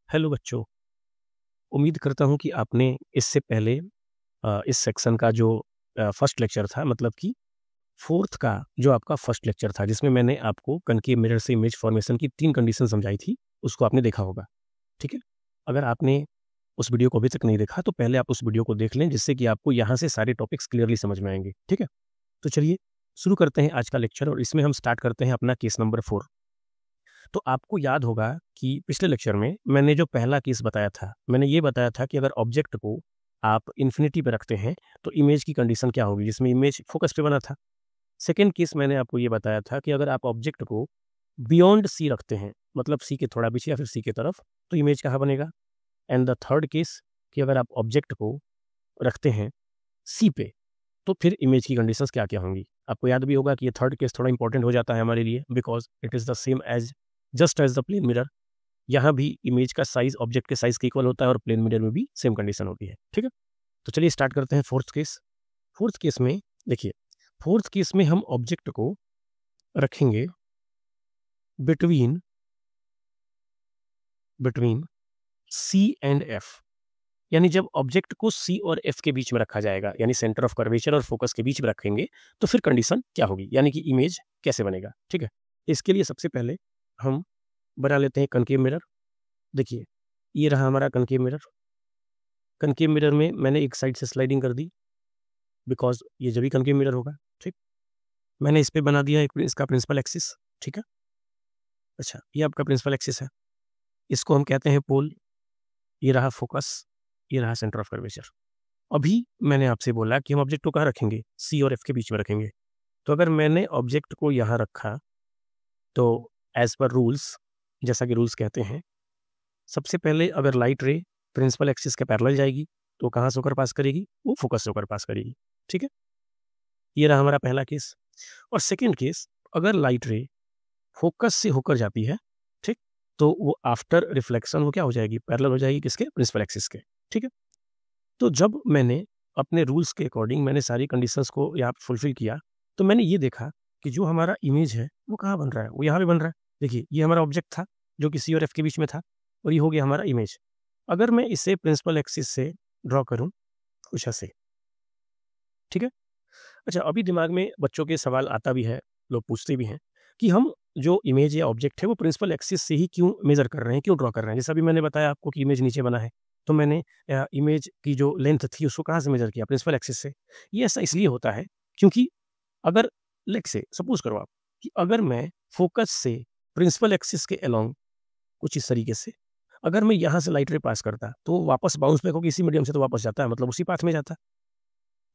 Hello बच्चों, उम्मीद करता हूँ कि आपने इससे पहले इस सेक्शन का जो फर्स्ट लेक्चर था, मतलब कि फोर्थ का जो आपका फर्स्ट लेक्चर था, जिसमें मैंने आपको कनकेव मिरर से इमेज फॉर्मेशन की 3 कंडीशन समझाई थी, उसको आपने देखा होगा। ठीक है। अगर आपने उस वीडियो को अभी तक नहीं देखा तो पहले आप उस वीडियो को देख लें, जिससे कि आपको यहाँ से सारे टॉपिक्स क्लियरली समझ में आएंगे। ठीक है। तो चलिए शुरू करते हैं आज का लेक्चर, और इसमें हम स्टार्ट करते हैं अपना केस नंबर 4। तो आपको याद होगा कि पिछले लेक्चर में मैंने जो पहला केस बताया था, मैंने ये बताया था कि अगर ऑब्जेक्ट को आप इन्फिनिटी पे रखते हैं तो इमेज की कंडीशन क्या होगी, जिसमें इमेज फोकस पे बना था। सेकेंड केस मैंने आपको ये बताया था कि अगर आप ऑब्जेक्ट को बियॉन्ड सी रखते हैं, मतलब सी के थोड़ा पीछे या फिर सी के तरफ, तो इमेज कहाँ बनेगा। एंड द थर्ड केस कि अगर आप ऑब्जेक्ट को रखते हैं सी पे, तो फिर इमेज की कंडीशंस क्या क्या होंगी। आपको याद भी होगा कि ये थर्ड केस थोड़ा इंपॉर्टेंट हो जाता है हमारे लिए, because it is the same as just as the plain mirror. यहाँ भी इमेज का साइज ऑब्जेक्ट के साइज के इक्वल होता है और प्लेन मिरर में भी सेम कंडीशन होती है। ठीक है। तो चलिए स्टार्ट करते हैं फोर्थ केस। फोर्थ केस में देखिए, फोर्थ केस में हम ऑब्जेक्ट को रखेंगे बिटवीन सी एंड एफ। यानी जब ऑब्जेक्ट को सी और एफ के बीच में रखा जाएगा, यानी सेंटर ऑफ कर्वेचर और फोकस के बीच में रखेंगे, तो फिर कंडीशन क्या होगी, यानी कि इमेज कैसे बनेगा। ठीक है। इसके लिए सबसे पहले हम बना लेते हैं कनकेव मिरर। देखिए, ये रहा हमारा कनकेव मिरर। कनकेव मिरर में मैंने एक साइड से स्लाइडिंग कर दी, बिकॉज ये जब भी कनकेव मिरर होगा। ठीक, मैंने इस पे बना दिया इसका प्रिंसिपल एक्सिस। ठीक है। अच्छा, ये आपका प्रिंसिपल एक्सिस है, इसको हम कहते हैं पोल। ये रहा फोकस, ये रहा सेंटर ऑफ कर्वेचर। अभी मैंने आपसे बोला कि हम ऑब्जेक्ट को कहाँ रखेंगे, सी और एफ के बीच में रखेंगे। तो अगर मैंने ऑब्जेक्ट को यहाँ रखा, तो एज पर रूल्स, जैसा कि रूल्स कहते हैं, सबसे पहले अगर लाइट रे प्रिंसिपल एक्सिस के पैरेलल जाएगी तो कहाँ से होकर पास करेगी, वो फोकस से होकर पास करेगी। ठीक है। ये रहा हमारा पहला केस। और सेकंड केस, अगर लाइट रे फोकस से होकर जाती है, ठीक, तो वो आफ्टर रिफ्लेक्शन वो क्या हो जाएगी, पैरेलल हो जाएगी किसके, प्रिंसिपल एक्सिस के। ठीक है। तो जब मैंने अपने रूल्स के अकॉर्डिंग मैंने सारी कंडीशंस को यहाँ फुलफिल किया, तो मैंने ये देखा कि जो हमारा इमेज है वो कहाँ बन रहा है, वो यहाँ पे बन रहा है। देखिए, ये हमारा ऑब्जेक्ट था जो कि सी और एफ के बीच में था, और ये हो गया हमारा इमेज। अगर मैं इसे प्रिंसिपल एक्सिस से ड्रॉ करूं कुछ ऐसे। ठीक है। अच्छा, अभी दिमाग में बच्चों के सवाल आता भी है, लोग पूछते भी हैं कि हम जो इमेज या ऑब्जेक्ट है वो प्रिंसिपल एक्सिस से ही क्यों मेजर कर रहे हैं, क्यों ड्रॉ कर रहे हैं। जैसा अभी मैंने बताया आपको कि इमेज नीचे बना है, तो मैंने इमेज की जो लेंथ थी उसको कहाँ से मेजर किया, प्रिंसिपल एक्सिस से। ये ऐसा इसलिए होता है क्योंकि अगर लेट से सपोज करो आप कि अगर मैं फोकस से प्रिंसिपल एक्सिस के अलोंग कुछ इस तरीके से, अगर मैं यहाँ से लाइट रे पास करता तो वापस बाउंस बैक होकर इसी मीडियम से तो वापस जाता है, मतलब उसी पाथ में जाता।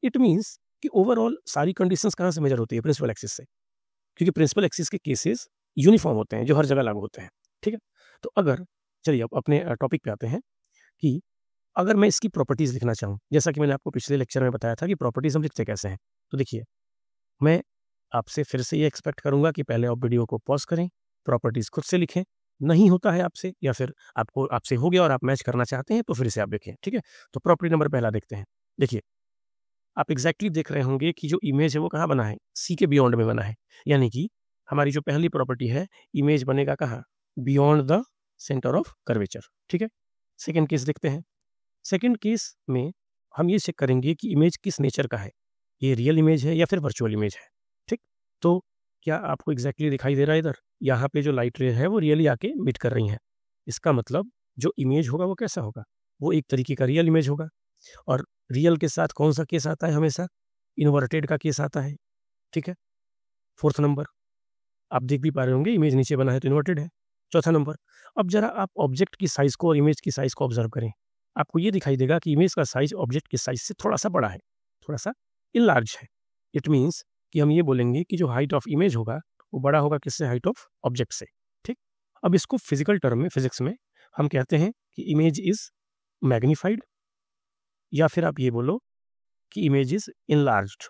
इट मीन्स कि ओवरऑल सारी कंडीशंस कहाँ से मेजर होती है, प्रिंसिपल एक्सिस से, क्योंकि प्रिंसिपल एक्सिस के केसेस यूनिफॉर्म होते हैं जो हर जगह लागू होते हैं। ठीक है। तो अगर चलिए अब अपने टॉपिक पे आते हैं कि अगर मैं इसकी प्रॉपर्टीज लिखना चाहूँ, जैसा कि मैंने आपको पिछले लेक्चर में बताया था कि प्रॉपर्टीज हम लिखते कैसे हैं। तो देखिए, मैं आपसे फिर से ये एक्सपेक्ट करूंगा कि पहले आप वीडियो को पॉज करें, प्रॉपर्टीज खुद से लिखें। नहीं होता है आपसे, या फिर आपसे हो गया और आप मैच करना चाहते हैं, तो फिर से आप देखें। ठीक है। तो प्रॉपर्टी नंबर पहला देखते हैं। देखिए, आप एग्जैक्टली देख रहे होंगे कि जो इमेज है वो कहाँ बना है, सी के बियॉन्ड में बना है। यानी कि हमारी जो पहली प्रॉपर्टी है, इमेज बनेगा कहाँ, beyond the centre of curvature. ठीक है। सेकेंड केस देखते हैं। सेकेंड केस में हम ये चेक करेंगे कि इमेज किस नेचर का है, ये रियल इमेज है या फिर वर्चुअल इमेज है। ठीक। तो क्या आपको एग्जैक्टली दिखाई दे रहा है, इधर यहाँ पे जो लाइट रे है वो रियली आके मीट कर रही है। इसका मतलब जो इमेज होगा वो कैसा होगा, वो एक तरीके का रियल इमेज होगा। और रियल के साथ कौन सा केस आता है, हमेशा इन्वर्टेड का केस आता है। ठीक है। फोर्थ नंबर, आप देख भी पा रहे होंगे इमेज नीचे बना है तो इन्वर्टेड है। चौथा नंबर, अब जरा आप ऑब्जेक्ट की साइज को और इमेज की साइज को ऑब्जर्व करें। आपको ये दिखाई देगा कि इमेज का साइज ऑब्जेक्ट के साइज से थोड़ा सा बड़ा है, थोड़ा सा इनलार्ज है। इट मीन्स कि हम ये बोलेंगे कि जो हाइट ऑफ इमेज होगा वो बड़ा होगा किससे, हाइट ऑफ ऑब्जेक्ट से। ठीक। अब इसको फिजिकल टर्म में, फिजिक्स में हम कहते हैं कि इमेज इज मैग्नीफाइड, या फिर आप ये बोलो कि इमेज इज इनलार्ज्ड।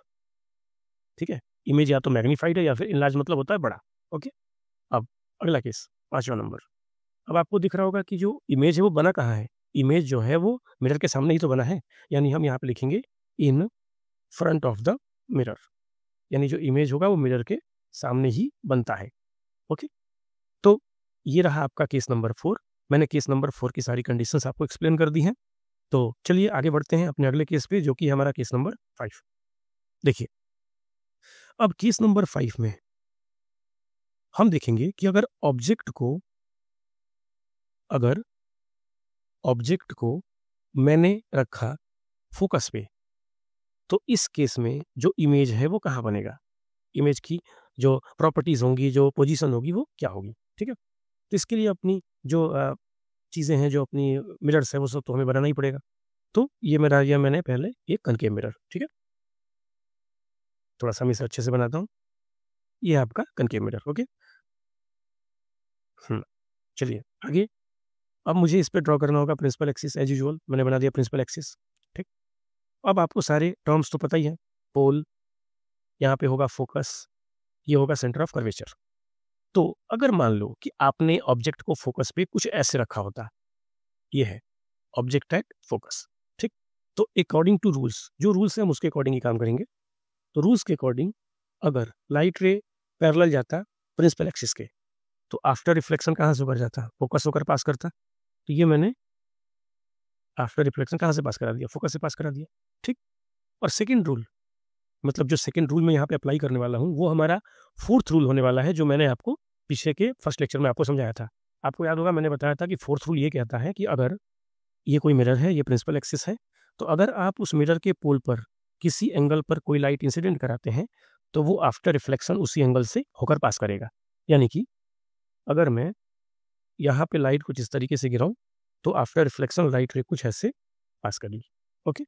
ठीक है। इमेज या तो मैग्नीफाइड है या फिर इनलार्ज, मतलब होता है बड़ा। ओके। अब अगला केस, पांचवा नंबर। अब आपको दिख रहा होगा कि जो इमेज है वो बना कहाँ है, इमेज जो है वो मिरर के सामने ही तो बना है। यानी हम यहाँ पे लिखेंगे in front of the mirror, यानी जो इमेज होगा वो मिरर के सामने ही बनता है। ओके। तो ये रहा आपका केस नंबर 4। मैंने केस नंबर 4 की सारी कंडीशंस आपको एक्सप्लेन कर दी हैं। तो चलिए आगे बढ़ते हैं अपने अगले केस पे, जो कि हमारा केस नंबर 5। देखिए, अब केस नंबर 5 में हम देखेंगे कि अगर ऑब्जेक्ट को मैंने रखा फोकस पे, तो इस केस में जो इमेज है वो कहाँ बनेगा, इमेज की जो प्रॉपर्टीज होंगी, जो पोजीशन होगी, वो क्या होगी। ठीक है, तो इसके लिए अपनी जो चीज़ें हैं, जो अपनी मिरर्स है, वो सब तो हमें बनाना ही पड़ेगा। तो ये मेरा, यह मैंने पहले एक कनकेव मिरर, ठीक है, थोड़ा सा मैं इसे अच्छे से बनाता हूँ। ये है आपका कनकेव मिरर। ओके, चलिए आगे। अब मुझे इस पे ड्रॉ करना होगा प्रिंसिपल एक्सिस, एज यूजुअल मैंने बना दिया प्रिंसिपल एक्सिस। ठीक, अब आपको सारे टर्म्स तो पता ही है, पोल, यहाँ पे होगा फोकस, ये होगा सेंटर ऑफ कर्वेचर। तो अगर मान लो कि आपने ऑब्जेक्ट को फोकस पे कुछ ऐसे रखा होता, ये है ऑब्जेक्ट एट फोकस। ठीक, तो अकॉर्डिंग टू रूल्स, जो रूल्स है हम उसके अकॉर्डिंग ही काम करेंगे। तो रूल्स के अकॉर्डिंग अगर लाइट रे पैरेलल जाता प्रिंसिपल एक्सिस के, तो आफ्टर रिफ्लेक्शन कहाँ से होकर जाता, फोकस होकर पास करता। तो ये मैंने आफ्टर रिफ्लेक्शन कहाँ से पास करा दिया, फोकस से पास करा दिया। ठीक, और सेकेंड रूल, मतलब जो सेकेंड रूल मैं यहाँ पे अप्लाई करने वाला हूँ, वो हमारा 4th रूल होने वाला है, जो मैंने आपको पीछे के फर्स्ट लेक्चर में आपको समझाया था। आपको याद होगा, मैंने बताया था कि 4th रूल ये कहता है कि अगर ये कोई मिरर है, ये प्रिंसिपल एक्सिस है, तो अगर आप उस मिरर के पोल पर किसी एंगल पर कोई लाइट इंसिडेंट कराते हैं, तो वो आफ्टर रिफ्लेक्शन उसी एंगल से होकर पास करेगा। यानी कि अगर मैं यहाँ पे लाइट कुछ इस तरीके से गिराऊं, तो आफ्टर रिफ्लेक्शन लाइट रे कुछ ऐसे पास करेगी। ओके,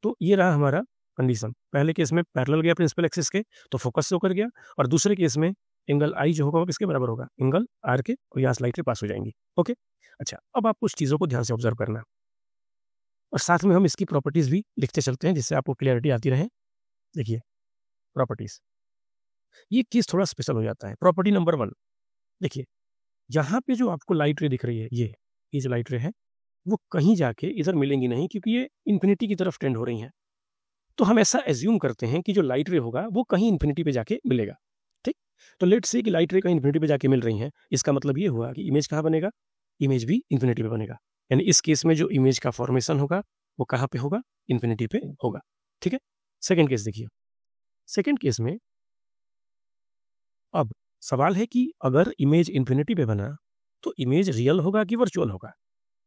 तो ये रहा हमारा कंडीशन। पहले केस में पैरेलल गया प्रिंसिपल एक्सिस के, तो फोकस से होकर गया, और दूसरे केस में एंगल आई जो होगा वो किसके बराबर होगा, एंगल आर के, और यहाँ से लाइट रे पास हो जाएंगी। ओके, अच्छा, अब आप कुछ चीज़ों को ध्यान से ऑब्जर्व करना, और साथ में हम इसकी प्रॉपर्टीज भी लिखते चलते हैं, जिससे आपको क्लियरिटी आती रहे। देखिए प्रॉपर्टीज, ये केस थोड़ा स्पेशल हो जाता है। प्रॉपर्टी नंबर 1, देखिए यहाँ पे जो आपको लाइट रे दिख रही है, ये जो लाइट रे है, वो कहीं जाके इधर मिलेंगी नहीं, क्योंकि ये इन्फिनिटी की तरफ टेंड हो रही हैं। तो हम ऐसा एज्यूम करते हैं कि जो लाइट रे होगा वो कहीं इन्फिनिटी पे जाके मिलेगा। ठीक, तो लेट्स से कि लाइट रे कहीं इन्फिनिटी पे जाके मिल रही हैं, इसका मतलब ये हुआ कि इमेज कहाँ बनेगा, इमेज भी इन्फिनिटी पे बनेगा। यानी इस केस में जो इमेज का फॉर्मेशन होगा वो कहाँ पे होगा, इन्फिनिटी पे होगा। ठीक है, सेकेंड केस देखिए, सेकेंड केस में अब सवाल है कि अगर इमेज इन्फिनिटी पे बना, तो इमेज रियल होगा कि वर्चुअल होगा।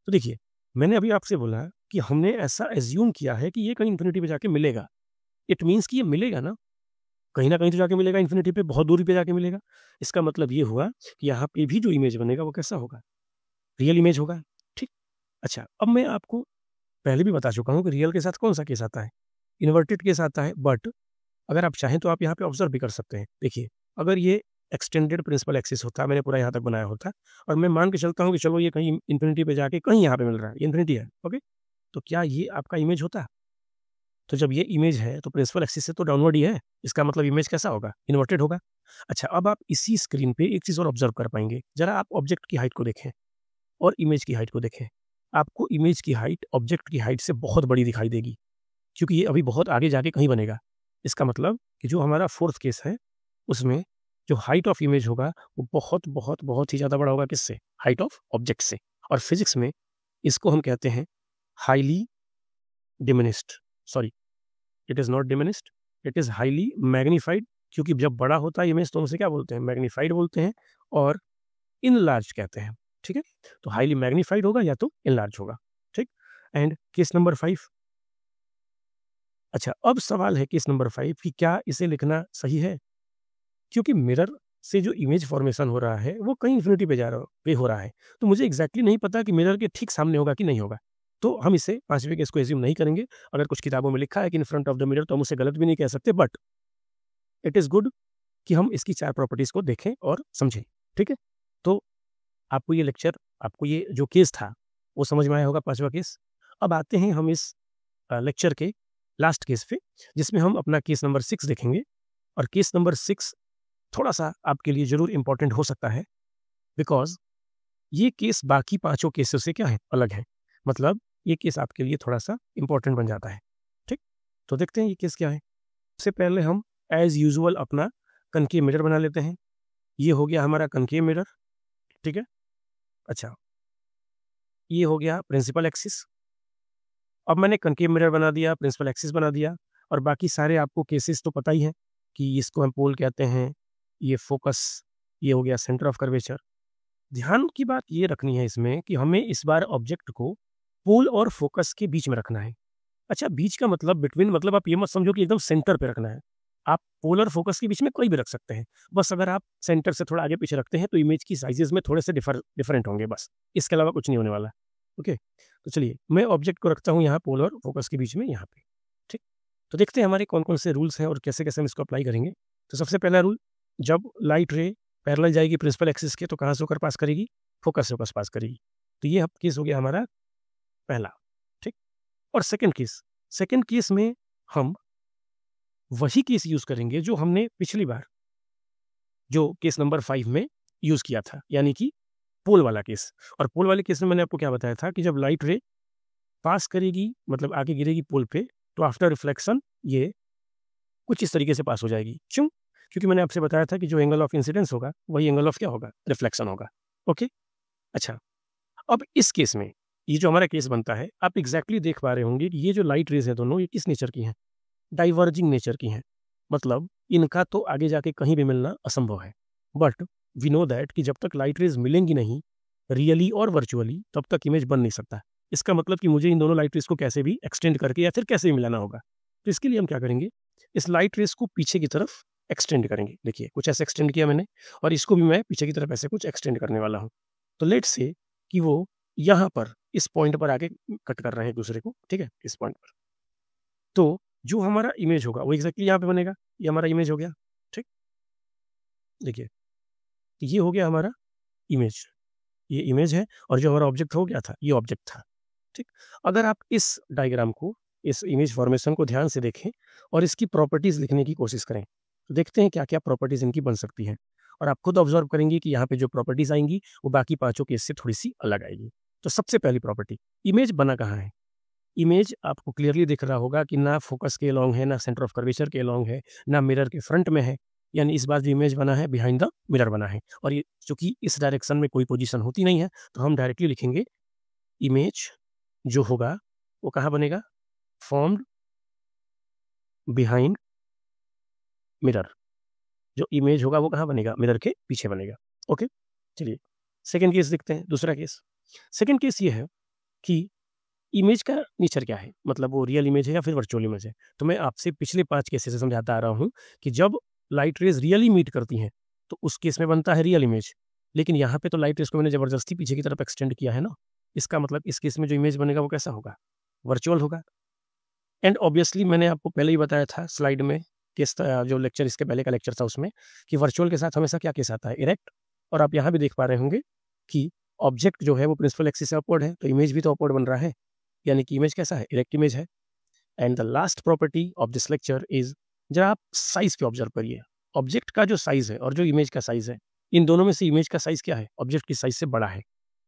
तो देखिए, मैंने अभी आपसे बोला कि हमने ऐसा एज्यूम किया है कि ये कहीं इन्फिनिटी पे जाके मिलेगा। इट मीन्स कि ये मिलेगा ना, कहीं ना कहीं तो जाके मिलेगा, इन्फिनिटी पे बहुत दूरी पे जाके मिलेगा। इसका मतलब ये हुआ कि यहाँ पे भी जो इमेज बनेगा वो कैसा होगा, रियल इमेज होगा। ठीक, अच्छा, अब मैं आपको पहले भी बता चुका हूँ कि रियल के साथ कौन सा केस आता है, इन्वर्टेड केस आता है। बट अगर आप चाहें तो आप यहाँ पे ऑब्जर्व भी कर सकते हैं। देखिए, अगर ये एक्सटेंडेड प्रिंसिपल एक्सिस होता, मैंने पूरा यहाँ तक बनाया होता, और मैं मान के चलता हूँ कि चलो ये कहीं इन्फिनिटी पे जाके कहीं यहाँ पे मिल रहा है, ये इन्फिनिटी है। ओके, तो क्या ये आपका इमेज होता? तो जब ये इमेज है तो प्रिंसिपल एक्सिस से तो डाउनवर्ड ही है, इसका मतलब इमेज कैसा होगा, इन्वर्टेड होगा। अच्छा, अब आप इसी स्क्रीन पे एक चीज़ और ऑब्जर्व कर पाएंगे, जरा आप ऑब्जेक्ट की हाइट को देखें और इमेज की हाइट को देखें। आपको इमेज की हाइट ऑब्जेक्ट की हाइट से बहुत बड़ी दिखाई देगी, क्योंकि ये अभी बहुत आगे जाके कहीं बनेगा। इसका मतलब कि जो हमारा 4th केस है, उसमें जो हाइट ऑफ इमेज होगा वो बहुत बहुत बहुत ही ज़्यादा बड़ा होगा, किससे, हाइट ऑफ ऑब्जेक्ट से। और फिजिक्स में इसको हम कहते हैं highly diminished, sorry, it is not diminished, it is highly magnified. क्योंकि जब बड़ा होता है इमेज तो हम उसे क्या बोलते हैं, मैग्नीफाइड बोलते हैं, और इनलार्ज कहते हैं। ठीक है, तो हाईली मैग्नीफाइड होगा या तो इनलार्ज होगा। ठीक, एंड केस नंबर 5। अच्छा, अब सवाल है केस नंबर 5 कि क्या इसे लिखना सही है, क्योंकि मिरर से जो इमेज फॉर्मेशन हो रहा है वो कहीं इन्फिनिटी पे जा रहा पे हो रहा है, तो मुझे एग्जैक्टली नहीं पता कि मिरर के ठीक सामने होगा कि नहीं होगा। तो हम इसे 5वें केस को एज्यूम नहीं करेंगे। अगर कुछ किताबों में लिखा है कि in front of the mirror, तो हम उसे गलत भी नहीं कह सकते, बट इट इज़ गुड कि हम इसकी 4 प्रॉपर्टीज़ को देखें और समझें। ठीक है, तो आपको ये लेक्चर, आपको ये जो केस था वो समझ में आया होगा, 5वां केस। अब आते हैं हम इस लेक्चर के लास्ट केस पे, जिसमें हम अपना केस नंबर 6 देखेंगे। और केस नंबर 6 थोड़ा-सा आपके लिए ज़रूर इम्पोर्टेंट हो सकता है, बिकॉज़ ये केस बाकी 5 केसों से क्या है, अलग है। मतलब ये केस आपके लिए थोड़ा-सा इम्पोर्टेंट बन जाता है। ठीक? तो देखते हैं ये केस क्या है। सबसे पहले हम एज़ यूजुअल अपना कनकेव मिरर बना लेते हैं। ये हो गया हमारा कनकेव मिरर, ठीक है? अच्छा, ये हो गया प्रिंसिपल एक्सिस। अब मैंने कनकेव मिरर बना दिया, प्रिंसिपल एक्सिस बना दिया, और बाकी सारे आपको केसेस तो पता ही है कि इसको हम पोल कहते हैं, ये फोकस, ये हो गया सेंटर ऑफ कर्वेचर। ध्यान की बात ये रखनी है इसमें कि हमें इस बार ऑब्जेक्ट को पोल और फोकस के बीच में रखना है। अच्छा, बीच का मतलब बिटवीन, मतलब आप ये मत समझो कि एकदम सेंटर पे रखना है। आप पोल और फोकस के बीच में कोई भी रख सकते हैं। बस अगर आप सेंटर से थोड़ा आगे पीछे रखते हैं तो इमेज की साइजेस में थोड़े से डिफरेंट होंगे, बस इसके अलावा कुछ नहीं होने वाला। ओके, तो चलिए मैं ऑब्जेक्ट को रखता हूँ यहाँ पोल और फोकस के बीच में, यहाँ पे। ठीक, तो देखते हैं हमारे कौन कौन से रूल्स हैं और कैसे कैसे हम इसको अप्लाई करेंगे। तो सबसे पहला रूल, जब लाइट रे पैरेलल जाएगी प्रिंसिपल एक्सिस के तो कहाँ से होकर पास करेगी? फोकस से होकर पास करेगी। तो ये केस हो गया हमारा पहला। ठीक, और सेकंड केस में हम वही केस यूज करेंगे जो हमने पिछली बार जो केस नंबर 5 में यूज किया था, यानी कि पोल वाला केस। और पोल वाले केस में मैंने आपको क्या बताया था कि जब लाइट रे पास करेगी, मतलब आगे गिरेगी पोल पे, तो आफ्टर रिफ्लेक्शन ये कुछ इस तरीके से पास हो जाएगी। क्यों? क्योंकि मैंने आपसे बताया था कि जो एंगल ऑफ इंसिडेंस होगा वही एंगल ऑफ क्या होगा? रिफ्लेक्शन होगा। ओके, अच्छा, अब इस केस में ये जो हमारा केस बनता है, आप एग्जैक्टली देख पा रहे होंगे कि ये जो लाइट रेज है दोनों, ये किस नेचर की हैं? डाइवर्जिंग नेचर की हैं। मतलब इनका तो आगे जाके कहीं भी मिलना असंभव है। बट वी नो दैट कि जब तक लाइट रेज मिलेंगी नहीं रियली और वर्चुअली, तब तक इमेज बन नहीं सकता। इसका मतलब कि मुझे इन दोनों लाइट रेज को कैसे भी एक्सटेंड करके या फिर कैसे भी मिलाना होगा। तो इसके लिए हम क्या करेंगे, इस लाइट रेज को पीछे की तरफ एक्सटेंड करेंगे। देखिए कुछ ऐसे एक्सटेंड किया मैंने, और इसको भी मैं पीछे की तरफ ऐसे कुछ एक्सटेंड करने वाला हूँ। तो लेट्स से कि वो यहाँ पर इस पॉइंट पर आके कट कर रहे हैं एक दूसरे को, ठीक है, इस पॉइंट पर। तो जो हमारा इमेज होगा वो एग्जैक्टली यहाँ पे बनेगा। ये हमारा इमेज हो गया। ठीक, देखिए ये हो गया हमारा इमेज, ये इमेज है, और जो हमारा ऑब्जेक्ट हो गया था ये ऑब्जेक्ट था। ठीक, अगर आप इस डायग्राम को, इस इमेज फॉर्मेशन को ध्यान से देखें और इसकी प्रॉपर्टीज लिखने की कोशिश करें, तो देखते हैं क्या क्या प्रॉपर्टीज इनकी बन सकती हैं। और आप खुद ऑब्जर्व करेंगे कि यहाँ पे जो प्रॉपर्टीज आएंगी वो बाकी पांचों केस से थोड़ी सी अलग आएगी। तो सबसे पहली प्रॉपर्टी, इमेज बना कहाँ है? इमेज आपको क्लियरली दिख रहा होगा कि ना फोकस के अलोंग है, ना सेंटर ऑफ कर्वेचर के अलोंग है, ना मिरर के फ्रंट में है। यानी इस बार जो इमेज बना है बिहाइंड द मिरर बना है। और ये चूंकि इस डायरेक्शन में कोई पोजीशन होती नहीं है तो हम डायरेक्टली लिखेंगे इमेज जो होगा वो कहाँ बनेगा? Formed behind mirror. जो इमेज होगा वो कहाँ बनेगा? मिरर के पीछे बनेगा। ओके, चलिए सेकेंड केस देखते हैं। दूसरा केस, सेकेंड केस ये है कि इमेज का नेचर क्या है, मतलब वो रियल इमेज है या फिर वर्चुअल इमेज है। तो मैं आपसे पिछले 5 केसेस से समझाता आ रहा हूँ कि जब लाइट रेज रियली मीट करती हैं तो उस केस में बनता है रियल इमेज। लेकिन यहाँ पे तो लाइट रेज को मैंने जबरदस्ती पीछे की तरफ एक्सटेंड किया है ना, इसका मतलब इस केस में जो इमेज बनेगा वो कैसा होगा? वर्चुअल होगा। एंड ऑब्वियसली मैंने आपको पहले ही बताया था स्लाइड में, केस जो लेक्चर इसके पहले का लेक्चर था उसमें, कि वर्चुअल के साथ हमेशा क्या केस आता है? इरेक्ट। और आप यहाँ भी देख पा रहे होंगे कि ऑब्जेक्ट जो है वो प्रिंसिपल एक्सिस से अपवर्ड है, तो इमेज भी तो अपवर्ड बन रहा है, यानी कि इमेज कैसा है? इरेक्ट इमेज है। And the last property of this lecture is, जरा आप साइज पे ऑब्जर्व करिए। ऑब्जेक्ट का जो साइज है और जो इमेज का साइज है, इन दोनों में से इमेज का साइज क्या है? ऑब्जेक्ट की साइज से बड़ा है।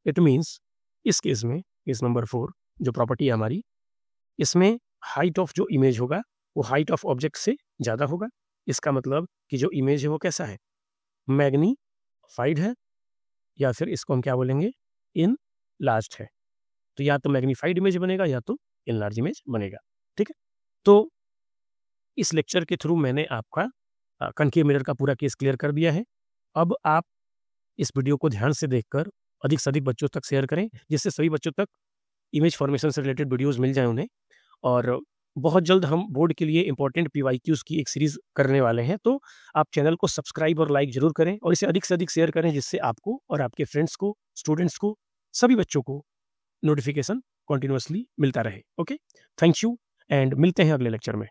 इट मीन्स इस केस में, केस नंबर 4 जो प्रॉपर्टी है हमारी, इसमें हाइट ऑफ जो इमेज होगा वो हाइट ऑफ ऑब्जेक्ट से ज़्यादा होगा। इसका मतलब कि जो इमेज है वो कैसा है? मैग्नीफाइड है, या फिर इसको हम क्या बोलेंगे? इन लार्ज है। तो या तो मैग्नीफाइड इमेज बनेगा या तो इनलार्ज इमेज बनेगा। ठीक है, तो इस लेक्चर के थ्रू मैंने आपका कनकेव मिरर का पूरा केस क्लियर कर दिया है। अब आप इस वीडियो को ध्यान से देखकर अधिक से अधिक बच्चों तक शेयर करें, जिससे सभी बच्चों तक इमेज फॉर्मेशन से रिलेटेड वीडियोस मिल जाए उन्हें। और बहुत जल्द हम बोर्ड के लिए इंपॉर्टेंट PYQs की एक सीरीज करने वाले हैं, तो आप चैनल को सब्सक्राइब और लाइक जरूर करें और इसे अधिक से अधिक शेयर करें, जिससे आपको और आपके फ्रेंड्स को, स्टूडेंट्स को, सभी बच्चों को नोटिफिकेशन कंटिन्यूअसली मिलता रहे। ओके, थैंक यू एंड मिलते हैं अगले लेक्चर में।